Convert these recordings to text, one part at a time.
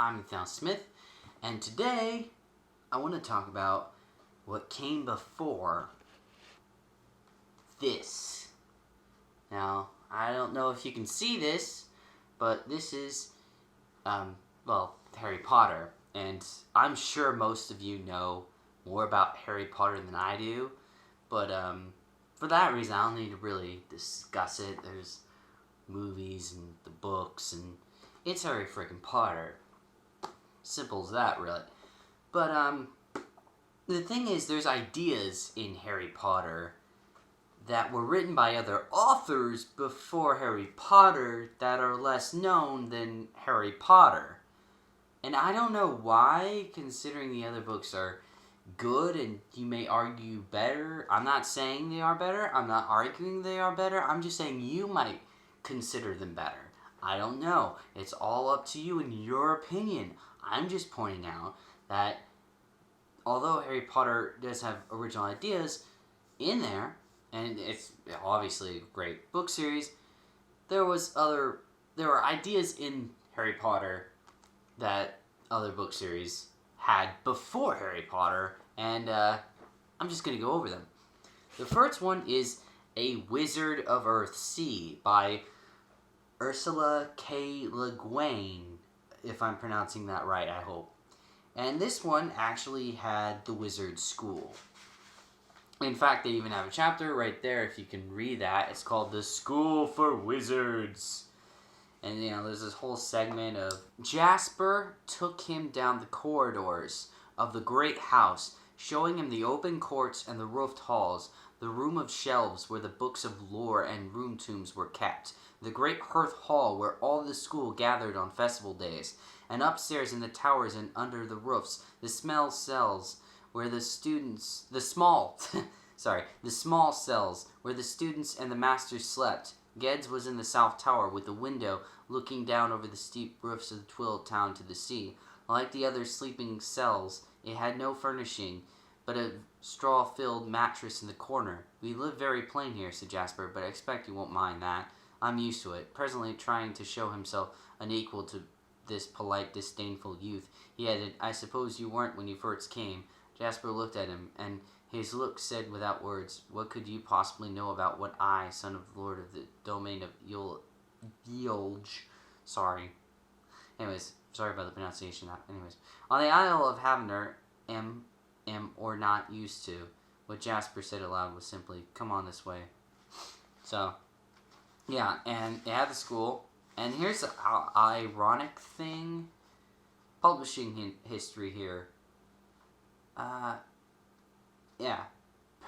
I'm Nathaniel Smith, and today I want to talk about what came before this. Now, I don't know if you can see this, but this is, Harry Potter, and I'm sure most of you know more about Harry Potter than I do, but for that reason, I don't need to really discuss it. There's movies and the books, and it's Harry freaking Potter. Simple as that, really. But the thing is, there's ideas in Harry Potter that were written by other authors before Harry Potter that are less known than Harry Potter. And I don't know why, considering the other books are good and you may argue better. I'm not saying they are better. I'm not arguing they are better. I'm just saying you might consider them better. I don't know. It's all up to you and your opinion. I'm just pointing out that although Harry Potter does have original ideas in there, and it's obviously a great book series, there were ideas in Harry Potter that other book series had before Harry Potter, and I'm just going to go over them. The first one is A Wizard of Earthsea by Ursula K. Le Guin, if I'm pronouncing that right, I hope. And this one actually had the Wizard School. In fact, they even have a chapter right there, if you can read that. It's called The School for Wizards. And, there's this whole segment of Jasper took him down the corridors of the great house, showing him the open courts and the roofed halls, the room of shelves where the books of lore and rune tombs were kept, the great hearth hall where all the school gathered on festival days, and upstairs in the towers and under the roofs, the small cells where the small cells where the students and the masters slept. Geddes was in the south tower with a window looking down over the steep roofs of the twilit town to the sea. Like the other sleeping cells, it had no furnishing, but a straw-filled mattress in the corner. We live very plain here, said Jasper, but I expect you won't mind that. I'm used to it. Presently trying to show himself unequal to this polite, disdainful youth, he added, I suppose you weren't when you first came. Jasper looked at him, and his look said without words, what could you possibly know about what I, son of the Lord of the domain of Yolge, sorry about the pronunciation, on the Isle of Havner, am or not used to. What Jasper said aloud was simply, come on this way. So, yeah, and they had the school, and here's an ironic thing, publishing history here.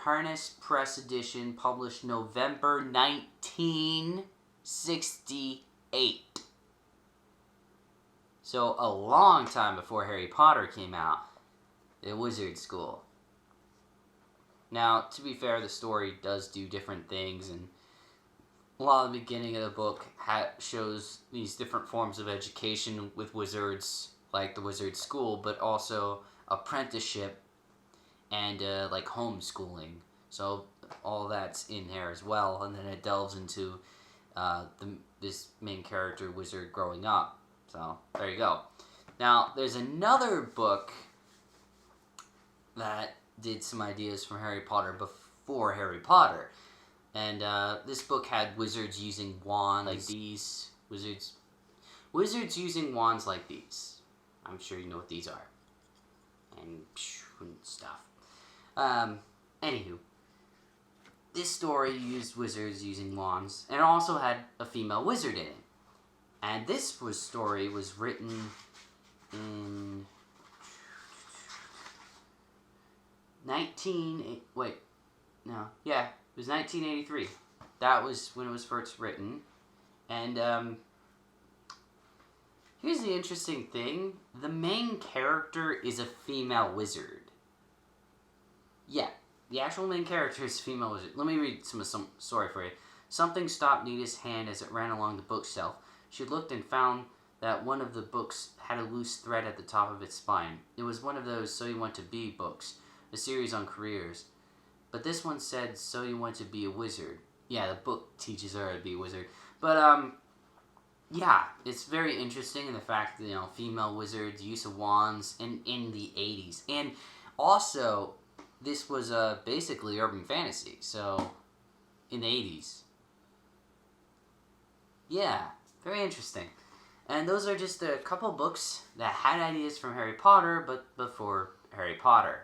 Parnas Press Edition, published November 1968. So, a long time before Harry Potter came out, the Wizard School. Now, to be fair, the story does do different things, and a lot of the beginning of the book shows these different forms of education with wizards, like the Wizard School, but also apprenticeship and like homeschooling. So all that's in there as well, and then it delves into this main character wizard growing up. So there you go. Now there's another book that did some ideas from Harry Potter before Harry Potter, and this book had wizards using wands like these. Wizards using wands like these. I'm sure you know what these are. And stuff. Anywho, this story used wizards using wands, and it also had a female wizard in it. And this story was written in it was 1983. That was when it was first written. And here's the interesting thing. The main character is a female wizard. Yeah, the actual main character is a female wizard. Let me read some story for you. Something stopped Nita's hand as it ran along the bookshelf. She looked and found that one of the books had a loose thread at the top of its spine. It was one of those So You Want to Be books, a series on careers. But this one said, So You Want to Be a Wizard. Yeah, the book teaches her to be a wizard. But, Yeah, it's very interesting in the fact that, female wizards, use of wands in the 80s. And also, this was basically urban fantasy, so in the 80s. Yeah, very interesting. And those are just a couple books that had ideas from Harry Potter, but before Harry Potter.